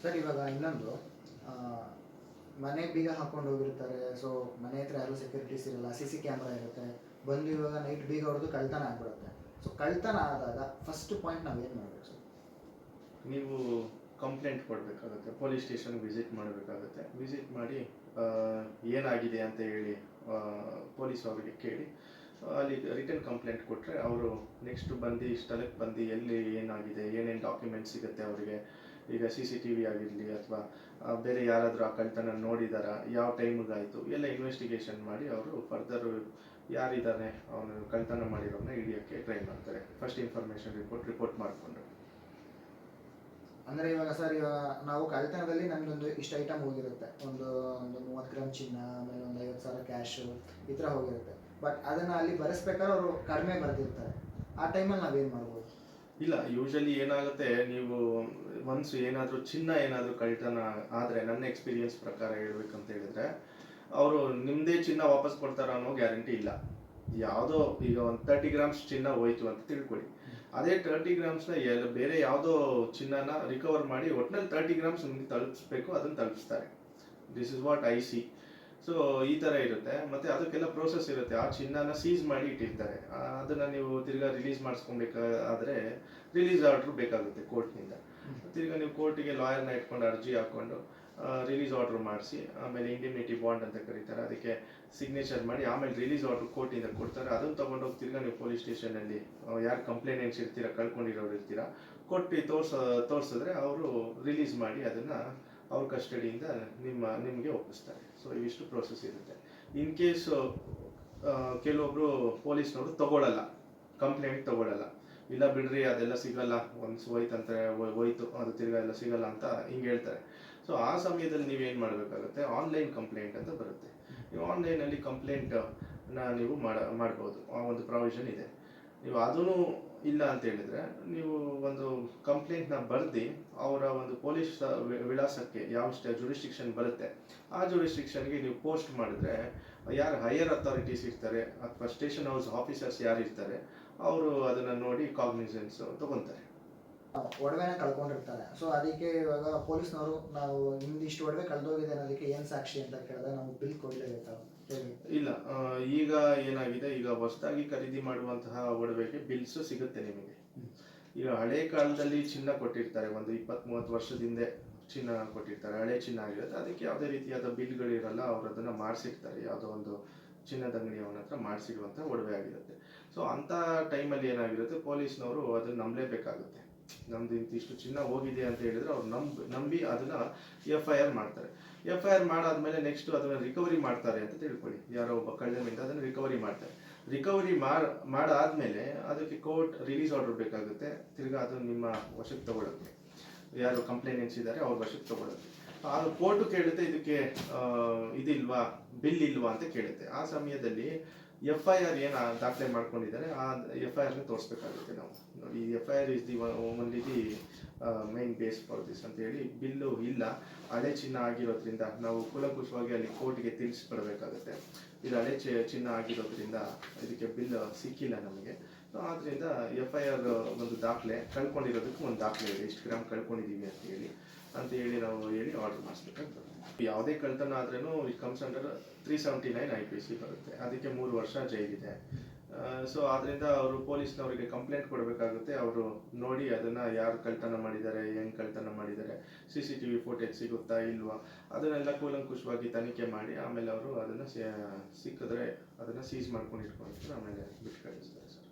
Sir ಇವಾಗ ಇನ್ನೊಂದು ಆ, ಮನೆ ಬೀಗ ಹಾಕೊಂಡು ಹೋಗಿರ್ತಾರೆ. ಸೊ ಮನೆ ಹತ್ರ ಯಾರು ಸೆಕ್ಯೂರಿಟೀಸ್ ಇರಲ್ಲ, ಸಿ ಕ್ಯಾಮ್ರಾ ಇರುತ್ತೆ. ಬಂದು ಇವಾಗ ನೈಟ್ ಬೀಗ ಹೊಡೆದು ಕಳ್ತನ ಆಗ್ಬಿಡುತ್ತೆ. ಸೊ ಕಳ್ತನ ಆದಾಗ ಫಸ್ಟ್ ಪಾಯಿಂಟ್ ನಾವೇನು ಮಾಡಬೇಕು ಸರ್? ನೀವು ಕಂಪ್ಲೇಂಟ್ ಕೊಡಬೇಕಾಗುತ್ತೆ, ಪೊಲೀಸ್ ಸ್ಟೇಷನ್ಗೆ ವಿಸಿಟ್ ಮಾಡಬೇಕಾಗುತ್ತೆ. ವಿಸಿಟ್ ಮಾಡಿ ಏನಾಗಿದೆ ಅಂತ ಹೇಳಿ ಪೊಲೀಸ್ ಅವರಿಗೆ ಕೇಳಿ ಅಲ್ಲಿ ರಿಟರ್ನ್ ಕಂಪ್ಲೇಂಟ್ ಕೊಟ್ಟರೆ ಅವರು ನೆಕ್ಸ್ಟ್ ಬಂದು ಸ್ಥಳಕ್ಕೆ ಬಂದು ಎಲ್ಲಿ ಏನಾಗಿದೆ, ಏನೇನು ಡಾಕ್ಯುಮೆಂಟ್ಸ್ ಸಿಗುತ್ತೆ ಅವರಿಗೆ. ಈಗ CCTV ಆಗಿರಲಿ ಅಥವಾ ಬೇರೆ ಯಾರಾದರೂ ಆ ಕಳ್ತನ ನೋಡಿದಾರಾ, ಯಾವ ಟೈಮಿಗಾಯಿತು ಎಲ್ಲ ಇನ್ವೆಸ್ಟಿಗೇಷನ್ ಮಾಡಿ ಅವರು ಫರ್ದರ್ ಯಾರಿದ್ದಾನೆ ಅವನು ಕಳ್ತನ ಮಾಡಿರೋನ್ನ ಹಿಡಿಯೋಕ್ಕೆ ಟ್ರೈ ಮಾಡ್ತಾರೆ. ಫಸ್ಟ್ ಇನ್ಫಾರ್ಮೇಷನ್ ರಿಪೋರ್ಟ್ ಮಾಡಿಕೊಂಡು. ಅಂದರೆ ಇವಾಗ ಸರ್, ಇವಾಗ ನಾವು ಕಳ್ತನದಲ್ಲಿ ನಮಗೊಂದು ಇಷ್ಟು ಐಟಮ್ ಹೋಗಿರುತ್ತೆ, ಒಂದು ಒಂದು 30 ಗ್ರಾಮ್ ಚಿನ್ನ, ಆಮೇಲೆ ಒಂದು 50,000 ಕ್ಯಾಶು, ಈ ಥರ ಹೋಗಿರುತ್ತೆ. ಬಟ್ ಅದನ್ನು ಅಲ್ಲಿ ಬರೆಸ್ಬೇಕಾದ್ರೆ ಅವರು ಕಡಿಮೆ ಬರೆದಿರ್ತಾರೆ. ಆ ಟೈಮಲ್ಲಿ ನಾವೇನು ಮಾಡ್ಬೋದು? ಇಲ್ಲ, ಯೂಶಲಿ ಏನಾಗುತ್ತೆ, ನೀವು ಒನ್ಸ್ ಏನಾದರೂ ಚಿನ್ನ ಏನಾದರೂ ಕಳ್ತನ ಆದರೆ ನನ್ನ ಎಕ್ಸ್ಪೀರಿಯನ್ಸ್ ಪ್ರಕಾರ ಹೇಳ್ಬೇಕಂತ ಹೇಳಿದ್ರೆ ಅವರು ನಿಮ್ಮದೇ ಚಿನ್ನ ವಾಪಸ್ ಕೊಡ್ತಾರ ಅನ್ನೋ ಗ್ಯಾರಂಟಿ ಇಲ್ಲ. ಯಾವುದೋ ಈಗ ಒಂದು 30 ಗ್ರಾಮ್ಸ್ ಚಿನ್ನ ಹೋಯ್ತು ಅಂತ ತಿಳ್ಕೊಳ್ಳಿ, ಅದೇ 30 ಗ್ರಾಮ್ಸ್ನ ಬೇರೆ ಯಾವುದೋ ಚಿನ್ನನ ರಿಕವರ್ ಮಾಡಿ ಒಟ್ಟಿನಲ್ಲಿ 30 ಗ್ರಾಮ್ಸ್ ನಿಮಗೆ ತಲುಪಿಸ್ಬೇಕು, ಅದನ್ನು ತಲುಪಿಸ್ತಾರೆ. This is what I see. So ಈ ಥರ ಇರುತ್ತೆ. ಮತ್ತು ಅದಕ್ಕೆಲ್ಲ ಪ್ರೋಸೆಸ್ ಇರುತ್ತೆ. ಆ ಚಿನ್ನನ ಸೀಸ್ ಮಾಡಿ ಇಟ್ಟಿರ್ತಾರೆ. ಅದನ್ನು ನೀವು ತಿರ್ಗಾ ರಿಲೀಸ್ ಮಾಡಿಸ್ಕೊಬೇಕಾದ್ರೆ ರಿಲೀಸ್ ಆರ್ಡ್ರ್ ಬೇಕಾಗುತ್ತೆ ಕೋರ್ಟ್ನಿಂದ. ತಿರ್ಗಾ ನೀವು ಕೋರ್ಟಿಗೆ ಲಾಯರ್ನ ಇಟ್ಕೊಂಡು ಅರ್ಜಿ ಹಾಕ್ಕೊಂಡು ರಿಲೀಸ್ ಆರ್ಡ್ರ್ ಮಾಡಿಸಿ, ಆಮೇಲೆ ಇಂಡಿಮ್ನಿಟಿ ಬಾಂಡ್ ಅಂತ ಕರೀತಾರೆ, ಅದಕ್ಕೆ ಸಿಗ್ನೇಚರ್ ಮಾಡಿ ಆಮೇಲೆ ರಿಲೀಸ್ ಆರ್ಡ್ರ್ ಕೋರ್ಟಿಂದ ಕೊಡ್ತಾರೆ. ಅದನ್ನು ತೊಗೊಂಡೋಗಿ ತಿರ್ಗಾ ನೀವು ಪೊಲೀಸ್ ಸ್ಟೇಷನಲ್ಲಿ ಯಾರು ಕಂಪ್ಲೇಂಟ್ಸ್ ಇರ್ತೀರಾ, ಕಳ್ಕೊಂಡಿರೋರು ಇರ್ತೀರಾ, ಕೊಟ್ಟು ತೋರಿಸಿದ್ರೆ ಅವರು ರಿಲೀಸ್ ಮಾಡಿ ಅದನ್ನು ಅವ್ರ ಕಸ್ಟಡಿಯಿಂದ ನಿಮಗೆ ಒಪ್ಪಿಸ್ತಾರೆ. ಸೊ ಇವಿಷ್ಟು ಪ್ರೋಸೆಸ್ ಇರುತ್ತೆ. ಇನ್ ಕೇಸು ಕೆಲವೊಬ್ರು ಪೊಲೀಸ್ನವರು ತಗೊಳ್ಳಲ್ಲ, ಕಂಪ್ಲೇಂಟ್ ತಗೊಳ್ಳಲ್ಲ. ಇಲ್ಲ ಬಿಡ್ರಿ ಅದೆಲ್ಲ ಸಿಗಲ್ಲ, ಒಂದು ಹೋಯ್ತು ಅದು ತಿರ್ಗಾ ಎಲ್ಲ ಸಿಗಲ್ಲ ಅಂತ ಹಿಂಗೆ ಹೇಳ್ತಾರೆ. ಸೊ ಆ ಸಮಯದಲ್ಲಿ ನೀವೇನು ಮಾಡಬೇಕಾಗುತ್ತೆ, ಆನ್ಲೈನ್ ಕಂಪ್ಲೇಂಟ್ ಅಂತ ಬರುತ್ತೆ. ನೀವು ಆನ್ಲೈನಲ್ಲಿ ಕಂಪ್ಲೇಂಟ್ನ ನೀವು ಮಾಡ್ಬೋದು. ಆ ಒಂದು ಪ್ರಾವಿಷನ್ ಇದೆ. ನೀವು ಅದೂ ಇಲ್ಲ ಅಂತ ಹೇಳಿದ್ರೆ ನೀವು ಒಂದು ಕಂಪ್ಲೇಂಟ್ನ ಬರೆದು ಅವರ ಒಂದು ಪೊಲೀಸ್ ವಿಳಾಸಕ್ಕೆ ಯಾವ ಜುರಿಸ್ಟಿಕ್ಷನ್ ಬರುತ್ತೆ ಆ ಜುರಿಸ್ಟಿಕ್ಷನ್ಗೆ ನೀವು ಪೋಸ್ಟ್ ಮಾಡಿದ್ರೆ ಯಾರು ಹೈಯರ್ ಅಥಾರಿಟೀಸ್ ಇರ್ತಾರೆ ಅಥವಾ ಸ್ಟೇಷನ್ ಹೌಸ್ ಆಫೀಸರ್ಸ್ ಯಾರು ಇರ್ತಾರೆ ಅವರು ಅದನ್ನು ನೋಡಿ ಕಾಗ್ನಿಸೆನ್ಸ್ ತಗೊತಾರೆ. ಒಡವೆನ ಕಳ್ಕೊಂಡಿರ್ತಾರೆ. ಸೊ ಅದಕ್ಕೆ ಇವಾಗ ಪೊಲೀಸ್ನವರು ನಾವು ನಿಮ್ದು ಇಷ್ಟು ಒಡವೆ ಕಳೆದೋಗಿದೆ ಅನ್ನೋದಕ್ಕೆ ಏನು ಸಾಕ್ಷಿ ಅಂತ ಕೇಳಿದ್ರೆ ನಾವು ಬಿಲ್ ಕೊಡಲೇಬೇಕಾಗ? ಇಲ್ಲ, ಈಗ ಏನಾಗಿದೆ, ಈಗ ಹೊಸದಾಗಿ ಖರೀದಿ ಮಾಡುವಂತಹ ಒಡವೆಗೆ ಬಿಲ್ಸ್ ಸಿಗುತ್ತೆ ನಿಮಗೆ. ಈಗ ಹಳೆ ಕಾಲದಲ್ಲಿ ಚಿನ್ನ ಕೊಟ್ಟಿರ್ತಾರೆ, ಒಂದು 20-30 ವರ್ಷದ ಹಿಂದೆ ಚಿನ್ನ ಕೊಟ್ಟಿರ್ತಾರೆ, ಹಳೆ ಚಿನ್ನ ಆಗಿರುತ್ತೆ. ಅದಕ್ಕೆ ಯಾವುದೇ ರೀತಿಯಾದ ಬಿಲ್ಗಳಿರಲ್ಲ, ಅವರು ಅದನ್ನು ಮಾಡಿಸಿರ್ತಾರೆ, ಯಾವುದೋ ಒಂದು ಚಿನ್ನದ ಅಂಗಡಿಯವನ ಹತ್ರ ಮಾಡಿಸಿರುವಂಥ ಒಡವೆ ಆಗಿರುತ್ತೆ. ಸೊ ಅಂಥ ಟೈಮಲ್ಲಿ ಏನಾಗಿರುತ್ತೆ, ಪೊಲೀಸ್ನವರು ಅದನ್ನು ನಂಬಲೇಬೇಕಾಗುತ್ತೆ. ನಮ್ದು ಇಂತಿಷ್ಟು ಚಿನ್ನ ಹೋಗಿದೆ ಅಂತ ಹೇಳಿದ್ರೆ ಅವ್ರು ನಂಬಿ ಅದನ್ನು FIR ಮಾಡ್ತಾರೆ. FIR ಮಾಡಾದ್ಮೇಲೆ ನೆಕ್ಸ್ಟ್ ಅದನ್ನು ರಿಕವರಿ ಮಾಡ್ತಾರೆ ಅಂತ ತಿಳ್ಕೊಳ್ಳಿ. ಯಾರೋ ಒಬ್ಬ ಕಳ್ಳನಿಂದ ಅದನ್ನು ರಿಕವರಿ ಮಾಡ್ತಾರೆ. ರಿಕವರಿ ಮಾಡಾದ್ಮೇಲೆ ಅದಕ್ಕೆ ಕೋರ್ಟ್ ರಿಲೀಸ್ ಆರ್ಡರ್ ಬೇಕಾಗುತ್ತೆ. ತಿರ್ಗಾ ಅದು ನಿಮ್ಮ ವಶಕ್ಕೆ ತಗೊಳ್ಳೋಕ್ಕೆ, ಯಾರು ಕಂಪ್ಲೇಂಟ್ಸ್ ಇದ್ದಾರೆ ಅವ್ರ ವಶಕ್ಕೆ ತಗೊಳ್ಳೋಕ್ಕೆ. ಅದು ಕೋರ್ಟು ಕೇಳುತ್ತೆ, ಇದಕ್ಕೆ ಇದಿಲ್ವಾ, ಬಿಲ್ ಇಲ್ವಾ ಅಂತ ಕೇಳುತ್ತೆ. ಆ ಸಮಯದಲ್ಲಿ FIR ಏನು ದಾಖಲೆ ಮಾಡ್ಕೊಂಡಿದ್ದಾರೆ ಆ FIRನ ತೋರಿಸ್ಬೇಕಾಗುತ್ತೆ ನಾವು. ನೋಡಿ, FIR is the only the main base for this ಅಂತ ಹೇಳಿ. ಬಿಲ್ಲು ಇಲ್ಲ, ಹಳೆ ಚಿನ್ನ ಆಗಿರೋದ್ರಿಂದ ನಾವು ಕೂಲಂಕುಷವಾಗಿ ಅಲ್ಲಿ ಕೋರ್ಟ್ಗೆ ತಿಳಿಸ್ಕೊಡ್ಬೇಕಾಗುತ್ತೆ. ಇದು ಹಳೆ ಚಿನ್ನ ಆಗಿರೋದ್ರಿಂದ ಇದಕ್ಕೆ ಬಿಲ್ ಸಿಕ್ಕಿಲ್ಲ ನಮಗೆ. ಆದ್ದರಿಂದ FIR ಒಂದು ದಾಖಲೆ, ಕಳ್ಕೊಂಡಿರೋದಕ್ಕೆ ಒಂದು ದಾಖಲೆ ಇದೆ, ಇಷ್ಟು ಗ್ರಾಮ್ ಕಳ್ಕೊಂಡಿದ್ದೀವಿ ಅಂತ ಹೇಳಿ ನಾವು ಆರ್ಡರ್ ಮಾಡಿಸ್ಬೇಕಾಗ್ತದೆ. ಯಾವುದೇ ಕಳ್ತನ ಆದ್ರೂ ಇಟ್ ಕಮ್ಸ್ ಅಂಡರ್ 379 IPC ಬರುತ್ತೆ. ಅದಕ್ಕೆ 3 ವರ್ಷ ಜೈಲಿದೆ. ಸೊ ಆದ್ದರಿಂದ ಅವರು ಪೊಲೀಸ್ನವರಿಗೆ ಕಂಪ್ಲೇಂಟ್ ಕೊಡಬೇಕಾಗುತ್ತೆ. ಅವರು ನೋಡಿ ಅದನ್ನು ಯಾರು ಕಳ್ತನ ಮಾಡಿದ್ದಾರೆ, ಹೆಂಗೆ ಕಳ್ತನ ಮಾಡಿದ್ದಾರೆ, CCTV ಫೋಟೇಜ್ ಸಿಗುತ್ತಾ ಇಲ್ವಾ, ಅದನ್ನೆಲ್ಲ ಕೂಲಂಕುಷವಾಗಿ ತನಿಖೆ ಮಾಡಿ ಆಮೇಲೆ ಅವರು ಅದನ್ನು ಸಿಕ್ಕಿದ್ರೆ ಅದನ್ನು ಸೀಸ್ ಮಾಡ್ಕೊಂಡು ಇಟ್ಕೊಂಡಿರ್ತಾರೆ, ಆಮೇಲೆ ಬಿಟ್ಟು ಕಳಿಸ್ತಾರೆ ಸರ್.